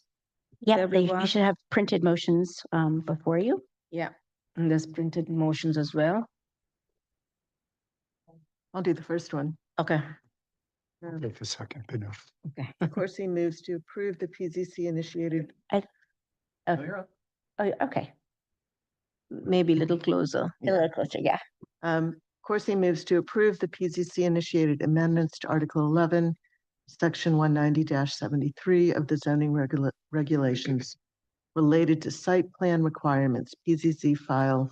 Yep, Everyone. you should have printed motions before you. Yeah, and there's printed motions as well. I'll do the first one. Okay, Take a second, Binu. Corsi moves to approve the PZC initiated. Oh, okay, maybe a little closer. a little closer, yeah. Corsi moves to approve the PZC initiated amendments to Article 11, Section 190-73 of the zoning regulations related to site plan requirements, PZC file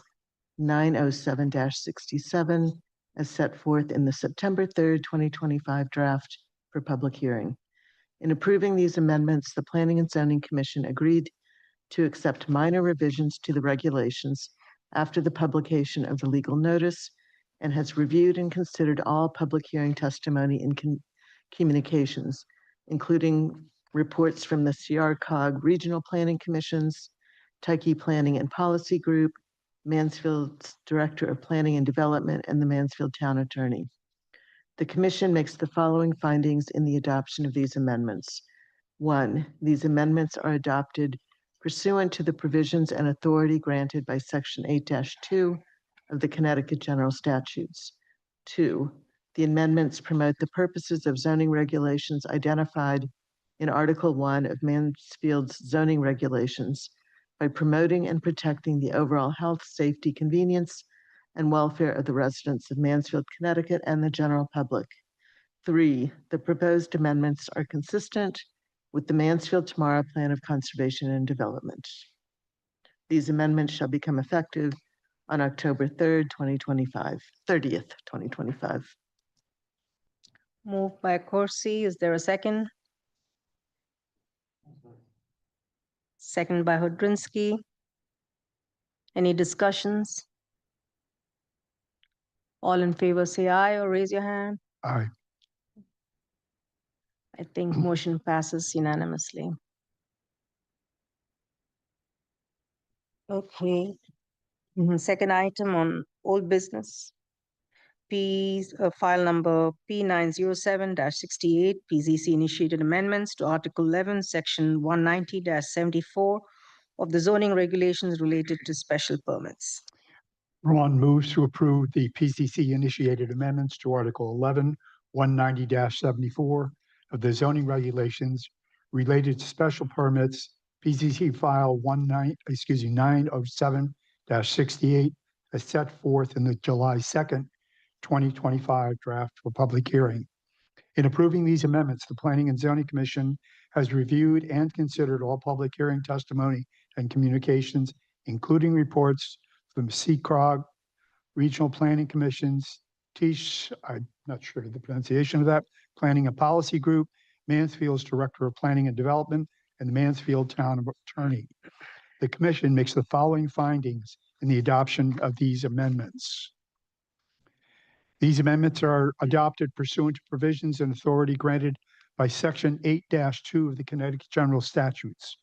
907-67, as set forth in the September 3rd, 2025 draft for public hearing. In approving these amendments, the Planning and Zoning Commission agreed to accept minor revisions to the regulations after the publication of the legal notice and has reviewed and considered all public hearing testimony and communications, including reports from the CRCOG Regional Planning Commissions, Tyche Planning and Policy Group, Mansfield's Director of Planning and Development, and the Mansfield Town Attorney. The Commission makes the following findings in the adoption of these amendments. 1, these amendments are adopted pursuant to the provisions and authority granted by Section 8-2 of the Connecticut General Statutes. 2, the amendments promote the purposes of zoning regulations identified in Article 1 of Mansfield's zoning regulations by promoting and protecting the overall health, safety, convenience, and welfare of the residents of Mansfield, Connecticut, and the general public. 3, the proposed amendments are consistent with the Mansfield Tomorrow Plan of Conservation and Development. These amendments shall become effective on October 3rd, 2025, 30th, 2025. Moved by Corsi, is there a second? second by Hudrinsky. Any discussions? All in favor, say aye or raise your hand. Aye. I think motion passes unanimously. Okay. Second item on old business. File number P907-68, PZC initiated amendments to Article 11, Section 190-74 of the zoning regulations related to special permits. Ron moves to approve the PCC initiated amendments to Article 11, 190-74 of the zoning regulations related to special permits, PCC file 907-68 as set forth in the July 2nd, 2025 draft for public hearing. In approving these amendments, the Planning and Zoning Commission has reviewed and considered all public hearing testimony and communications, including reports from CCROG, Regional Planning Commissions, TISH, I'm not sure of the pronunciation of that, Planning and Policy Group, Mansfield's Director of Planning and Development, and the Mansfield Town Attorney. The Commission makes the following findings in the adoption of these amendments. These amendments are adopted pursuant to provisions and authority granted by Section 8-2 of the Connecticut General Statutes.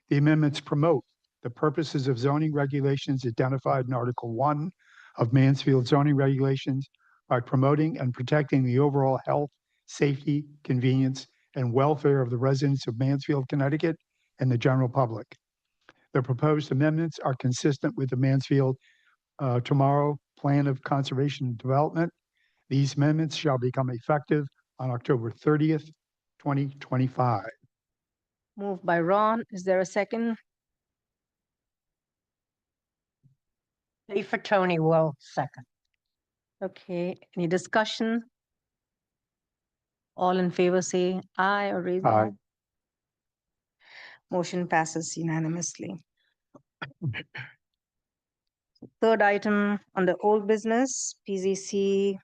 The amendments promote the purposes of zoning regulations identified in Article 1 of Mansfield zoning regulations by promoting and protecting the overall health, safety, convenience, and welfare of the residents of Mansfield, Connecticut, and the general public. The proposed amendments are consistent with the Mansfield Tomorrow Plan of Conservation and Development. These amendments shall become effective on October 30th, 2025. Moved by Ron. Is there a second? For Tony will second. Okay, any discussion? All in favor, say aye or raise your Aye. hand. Motion passes unanimously. Third item on the old business, PZC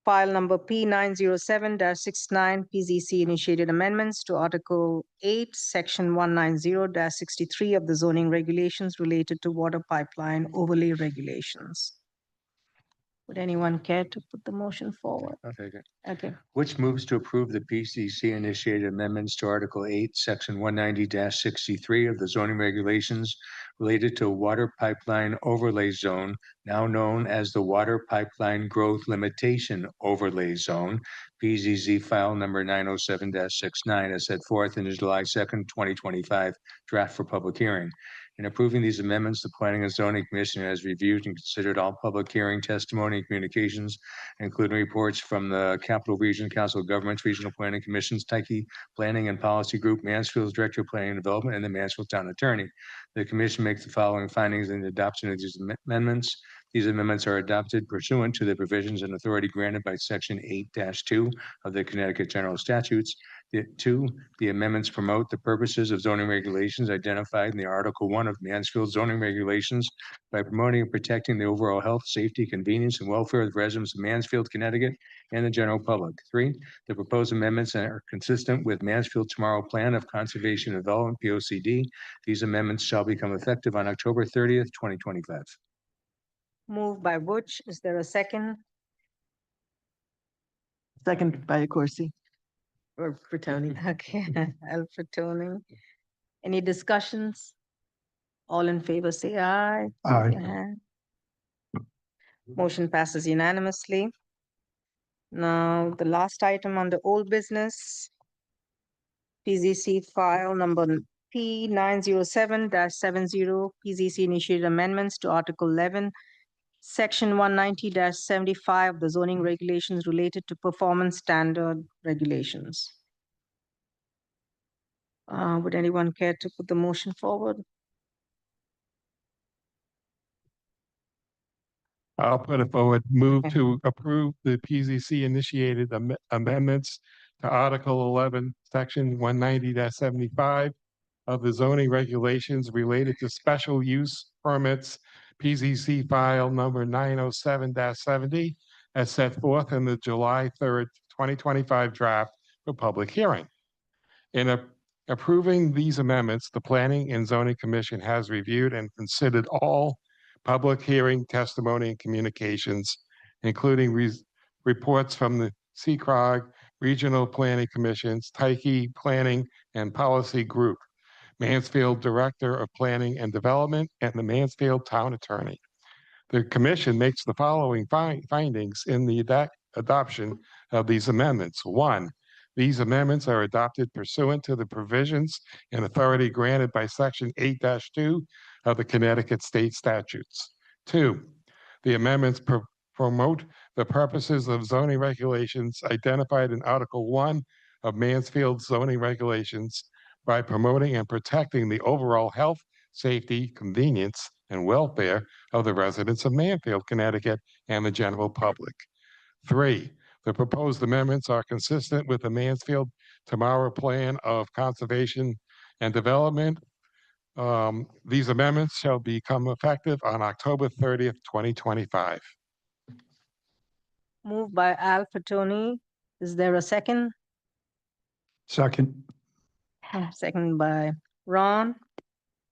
file number P907-69, PZC initiated amendments to Article 8, Section 190-63 of the zoning regulations related to water pipeline overlay regulations. Would anyone care to put the motion forward? Okay, good. Okay, Which moves to approve the PCC initiated amendments to Article 8, Section 190-63 of the zoning regulations related to water pipeline overlay zone, now known as the Water Pipeline Growth Limitation Overlay Zone, PZZ file number 907-69, as set forth in the July 2nd, 2025 draft for public hearing. In approving these amendments, the Planning and Zoning Commission has reviewed and considered all public hearing testimony and communications, including reports from the Capital Region Council of Governments, Regional Planning Commissions, Tyche Planning and Policy Group, Mansfield's Director of Planning and Development, and the Mansfield Town Attorney. The Commission makes the following findings in the adoption of these amendments. These amendments are adopted pursuant to the provisions and authority granted by Section 8-2 of the Connecticut General Statutes. The amendments promote the purposes of zoning regulations identified in the Article 1 of Mansfield zoning regulations by promoting and protecting the overall health, safety, convenience, and welfare of the residents of Mansfield, Connecticut, and the general public. 3, the proposed amendments are consistent with Mansfield Tomorrow Plan of Conservation and Development, POCD. These amendments shall become effective on October 30th, 2025. moved by Butch. Is there a second? Second by Corsi. Or for Tony. Okay, Alfred Tony. Any discussions? All in favor, say aye. Aye. Raise your hand. Motion passes unanimously. Now, the last item on the old business. PZC file number P907-70, PZC initiated amendments to Article 11, Section 190-75 of the zoning regulations related to performance standard regulations. Would anyone care to put the motion forward? I'll put it forward. Move Okay. to approve the PZC initiated amendments to Article 11, Section 190-75 of the zoning regulations related to special use permits, PZC file number 907-70, as set forth in the July 3rd, 2025 draft for public hearing. In Approving these amendments, the Planning and Zoning Commission has reviewed and considered all public hearing, testimony, and communications, including reports from the CCROG, Regional Planning Commissions, Tyke Planning and Policy Group, Mansfield Director of Planning and Development, and the Mansfield Town Attorney. The commission makes the following findings in the adoption of these amendments. One, these amendments are adopted pursuant to the provisions and authority granted by Section 8-2 of the Connecticut State Statutes. Two, the amendments promote the purposes of zoning regulations identified in Article 1 of Mansfield zoning regulations by promoting and protecting the overall health, safety, convenience, and welfare of the residents of Mansfield, Connecticut, and the general public. Three, the proposed amendments are consistent with the Mansfield Tomorrow Plan of Conservation and Development. These amendments shall become effective on October 30th, 2025. Moved by Al Fatoni. Is there a second? Second. Second by Ron.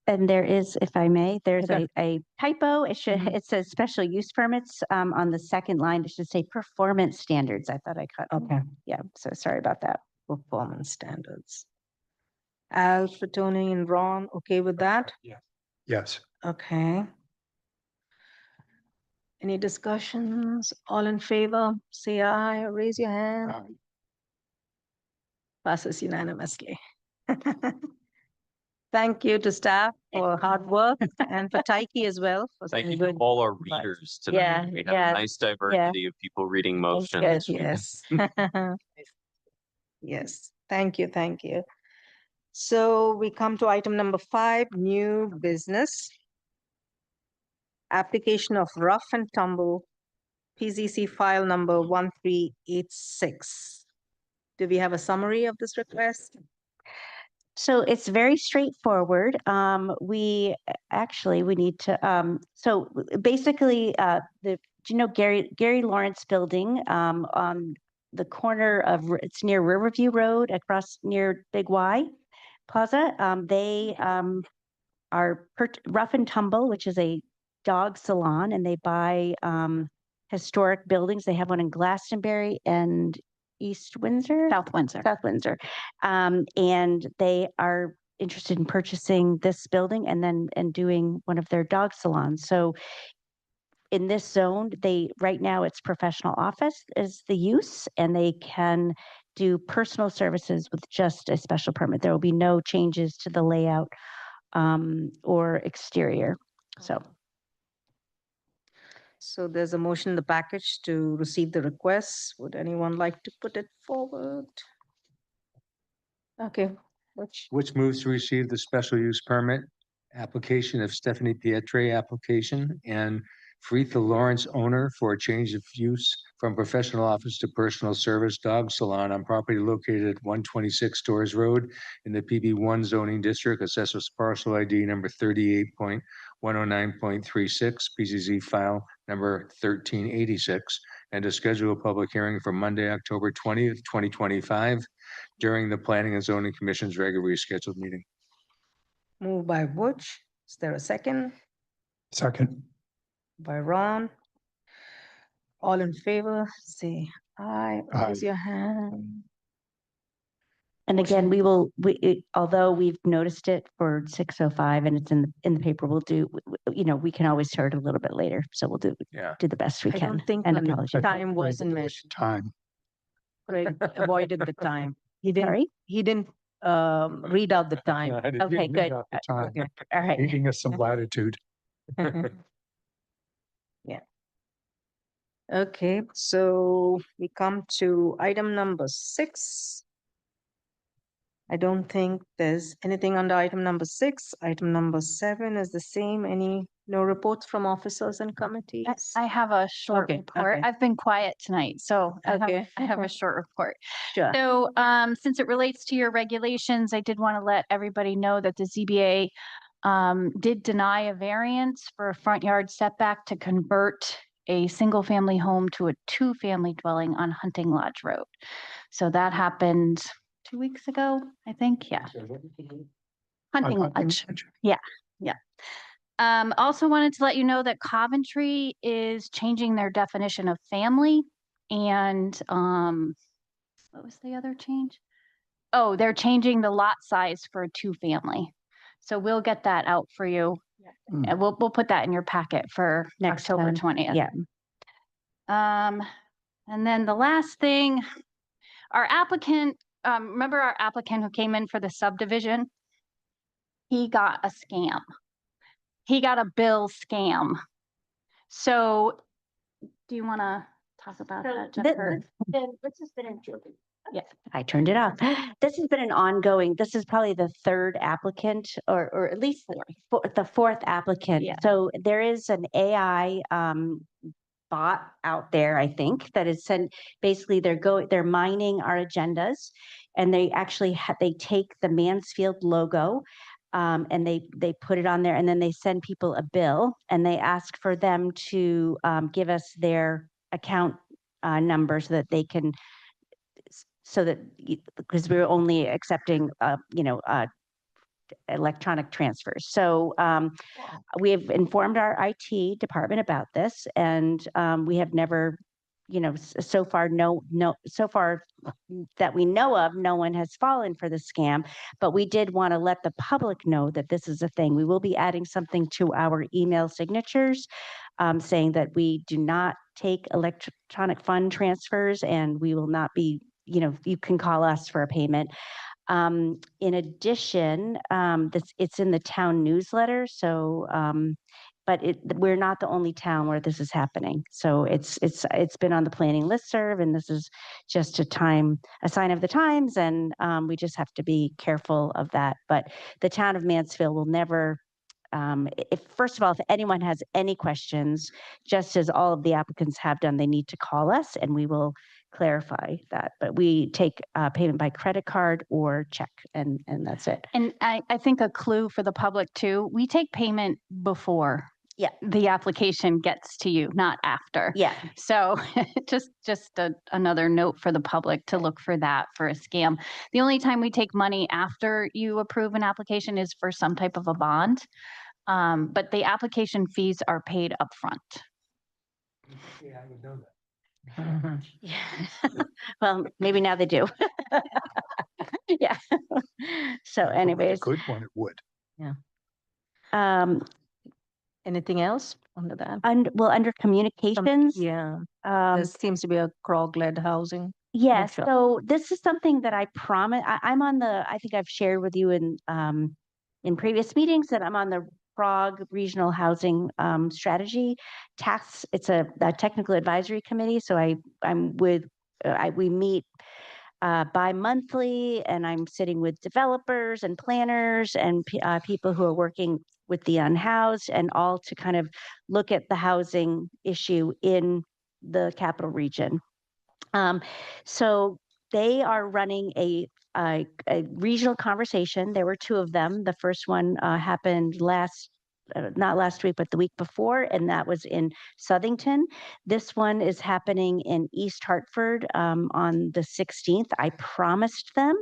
And there is, if I may, there's Okay. a typo. It should, Mhm. it says special use permits, on the second line. It should say performance standards. I thought I cut. Okay. Yeah, so sorry about that. Performance standards. Al Fatoni and Ron, okay with that? Yes. Okay. Any discussions? All in favor, say aye or raise your hand. Aye. Passes unanimously. Thank you to staff for hard work and for Tyke as well. For Thank some you to good all our advice. readers Yeah, tonight. We have yeah, a nice diversity of people reading motions. good. Yes. Yes, thank you, thank you. So we come to item number 5, new business. Application of Rough and Tumble, PZC file number 1386. Do we have a summary of this request? So it's very straightforward. We need to, so basically, do you know Gary Lawrence Building, on the corner of, it's near Riverview Road across near Big Y Plaza. They, are Rough and Tumble, which is a dog salon, and they buy, historic buildings. They have one in Glastonbury and East Windsor. South Windsor. South Windsor. And they are interested in purchasing this building and doing one of their dog salons. So in this zone, right now it's professional office is the use, and they can do personal services with just a special permit. There will be no changes to the layout, or exterior. So there's a motion in the package to receive the request. Would anyone like to put it forward? Okay, Which moves to receive the special use permit application of Stephanie Pietre application and Faretha Lawrence owner for a change of use from professional office to personal service dog salon on property located at 126 Stores Road in the PB1 zoning district, assessors parcel ID number 38.109.36, PZZ file number 1386, and to schedule a public hearing for Monday, October 20th, 2025, during the Planning and Zoning Commission's regularly scheduled meeting. moved by Butch. Is there a second? Second. By Ron. All in favor, say aye, raise your hand. And again, although we've noticed it for 6:05 and it's in the paper, we'll do, we can always start a little bit later. So we'll do the best we I can. don't think And on apologize. time wasn't mentioned. Time. Craig avoided the time. He Sorry? didn't read out the time. Okay, good. Time. All right. Giving us some latitude. Yeah. Okay, so we come to item number 6. I don't think there's anything under item number 6. Item number 7 is the same. No reports from officers and committees? I have a short Okay, report. okay. I've been quiet tonight, so Okay. I have a short report. Sure. So, since it relates to your regulations, I did want to let everybody know that the ZBA did deny a variance for a front yard setback to convert a single-family home to a two-family dwelling on Hunting Lodge Road. So that happened 2 weeks ago, I think, yeah. So what did you do? Hunting lodge. Also wanted to let you know that Coventry is changing their definition of family and, what was the other change? Oh, they're changing the lot size for a two-family. So we'll get that out for you. Hmm. And we'll put that in your packet for Next October time. 20th. Yeah. And then the last thing, our applicant, remember our applicant who came in for the subdivision? He got a scam. He got a bill scam. So do you want to talk about that, Jennifer? I turned it off. This has been an ongoing, this is probably the third applicant or at least the fourth applicant. Yeah. So there is an AI bot out there, I think, that is basically they're mining our agendas and they actually they take the Mansfield logo and they put it on there and then they send people a bill and they ask for them to give us their account number so that they can because we're only accepting, electronic transfers. So we have informed our IT department about this and we have never, so far that we know of, no one has fallen for the scam, but we did want to let the public know that this is a thing. We will be adding something to our email signatures saying that we do not take electronic fund transfers and we will not be you can call us for a payment. In addition, it's in the town newsletter. So, but we're not the only town where this is happening. So it's been on the planning listserv, and this is just a sign of the times, and we just have to be careful of that. But the town of Mansfield will never. First of all, if anyone has any questions, just as all of the applicants have done, they need to call us and we will clarify that. But we take payment by credit card or check and that's it. And I think a clue for the public too, we take payment before the application gets to you, not after. Yeah. So just another note for the public to look for that for a scam. The only time we take money after you approve an application is for some type of a bond. But the application fees are paid upfront. Yeah, I would know that. Well, maybe now they do. Yeah. So anyways. Good one, it would. Anything else under that? Under communications. Yeah, Um, there seems to be a CROG-led housing. Yes, Sure. so this is something that I promise, I'm on I think I've shared with you in previous meetings that I'm on the Prague Regional Housing Strategy Task. It's a technical advisory committee, so I'm with, we meet bi-monthly and I'm sitting with developers and planners and people who are working with the unhoused and all to kind of look at the housing issue in the capital region. So they are running a regional conversation. There were two of them. The first one happened not last week, but the week before, and that was in Southington. This one is happening in East Hartford on the 16th. I promised them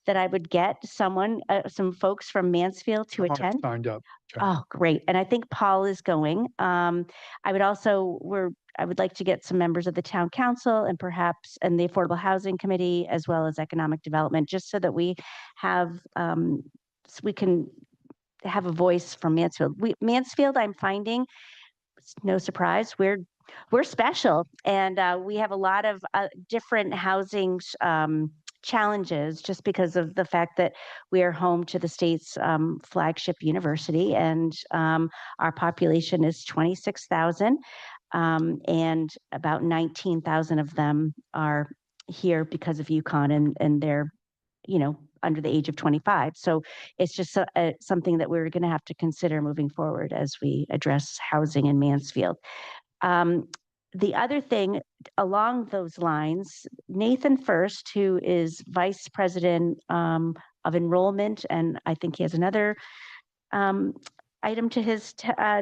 that I would get some folks from Mansfield to attend. Signed up. Oh, great. And I think Paul is going. I would like to get some members of the town council and perhaps and the Affordable Housing Committee as well as Economic Development, just so that we have we can have a voice from Mansfield. Mansfield, I'm finding, no surprise, we're special, and we have a lot of different housing challenges just because of the fact that we are home to the state's flagship university, and our population is 26,000, and about 19,000 of them are here because of UConn, and they're, under the age of 25. So it's just something that we're going to have to consider moving forward as we address housing in Mansfield. The other thing along those lines, Nathan First, who is Vice President of Enrollment, and I think he has another item to his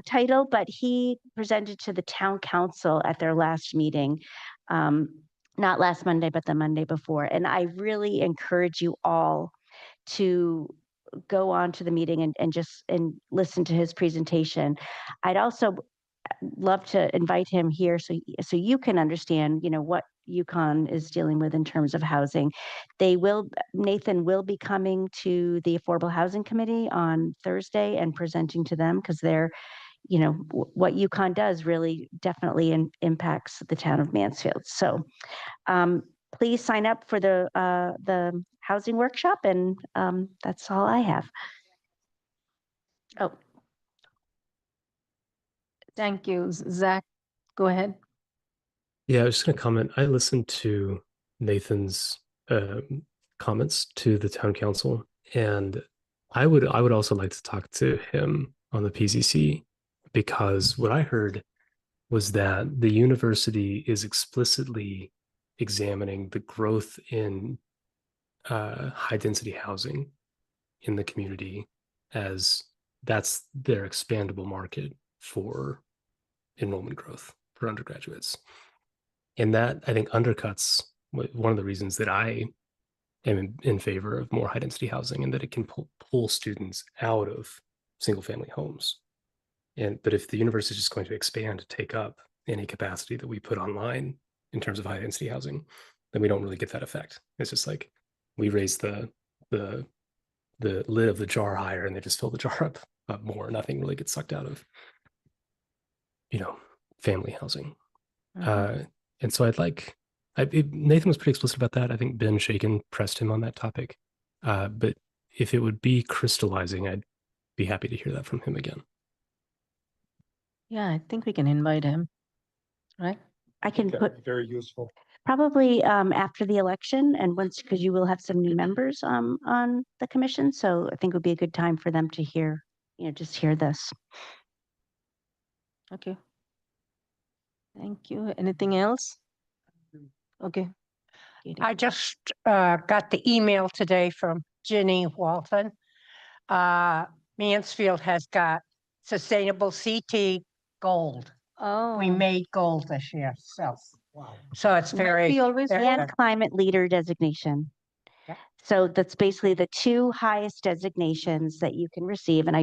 title, but he presented to the town council at their last meeting not last Monday, but the Monday before. And I really encourage you all to go on to the meeting and just and listen to his presentation. I'd also love to invite him here so you can understand, what UConn is dealing with in terms of housing. Nathan will be coming to the Affordable Housing Committee on Thursday and presenting to them because they're, what UConn does really definitely impacts the town of Mansfield. So please sign up for the housing workshop, and that's all I have. Oh, Thank you. Zach, go ahead. Yeah, I was just going to comment. I listened to Nathan's comments to the town council, and I would also like to talk to him on the PZC, because what I heard was that the university is explicitly examining the growth in high density housing in the community as that's their expandable market for enrollment growth for undergraduates. And that, I think, undercuts one of the reasons that I am in favor of more high density housing, and that it can pull students out of single family homes. But if the university is just going to expand to take up any capacity that we put online in terms of high density housing, then we don't really get that effect. It's just like we raise the lid of the jar higher, and they just fill the jar up more. Nothing really gets sucked out of, family housing. And so Nathan was pretty explicit about that. I think Ben Shaken pressed him on that topic. But if it would be crystallizing, I'd be happy to hear that from him again. Yeah, I think we can invite him, right? I can put Very useful. probably after the election, and because you will have some new members on the commission. So I think it would be a good time for them to hear, just hear this. Okay. Thank you. Anything else? Okay. Katie. I just got the email today from Ginny Walton. Mansfield has got sustainable CT gold. Oh. We made gold this year, so it's very. We always very And good. climate leader designation. Yeah. So that's basically the two highest designations that you can receive. And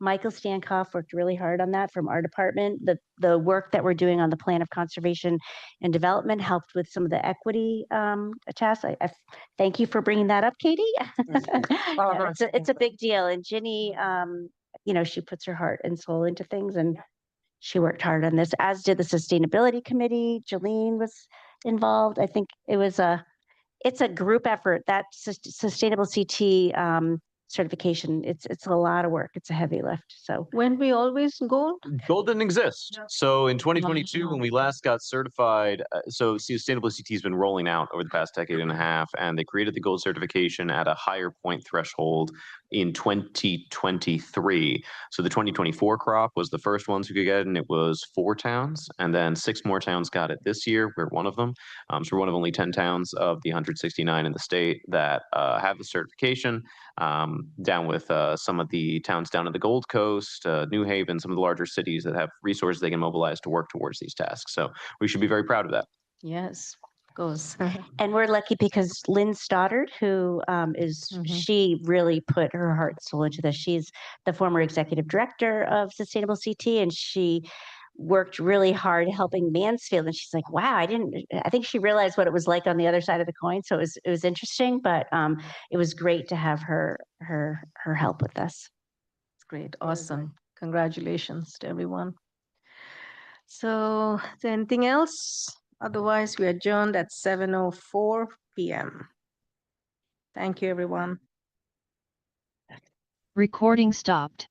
Michael Stankoff worked really hard on that from our department. The work that we're doing on the plan of conservation and development helped with some of the equity tasks. I thank you for bringing that up, Katie. Yeah, it's a big deal. And Ginny, she puts her heart and soul into things, and she worked hard on this, as did the sustainability committee. Jolene was involved. I think it's a group effort. That sustainable CT certification, it's a lot of work. It's a heavy lift. So When we always gold? Gold didn't exist. So in 2022, when we last got certified, Sustainable CT has been rolling out over the past decade and a half, and they created the gold certification at a higher point threshold in 2023. So the 2024 crop was the first ones who could get it, and it was 4 towns, and then 6 more towns got it this year. We're one of them. So we're one of only 10 towns of the 169 in the state that have the certification. Down with some of the towns down in the Gold Coast, New Haven, some of the larger cities that have resources they can mobilize to work towards these tasks. So we should be very proud of that. Yes, of course. and we're lucky because Lynn Stoddard, who she really put her heart and soul into this. She's the former executive director of Sustainable CT, and she worked really hard helping Mansfield. And she's like, wow, I think she realized what it was like on the other side of the coin. So it was interesting, but it was great to have her help with this. It's great. Awesome. Congratulations to everyone. So is there anything else? Otherwise, we adjourned at 7:04 p.m. Thank you, everyone. Recording stopped.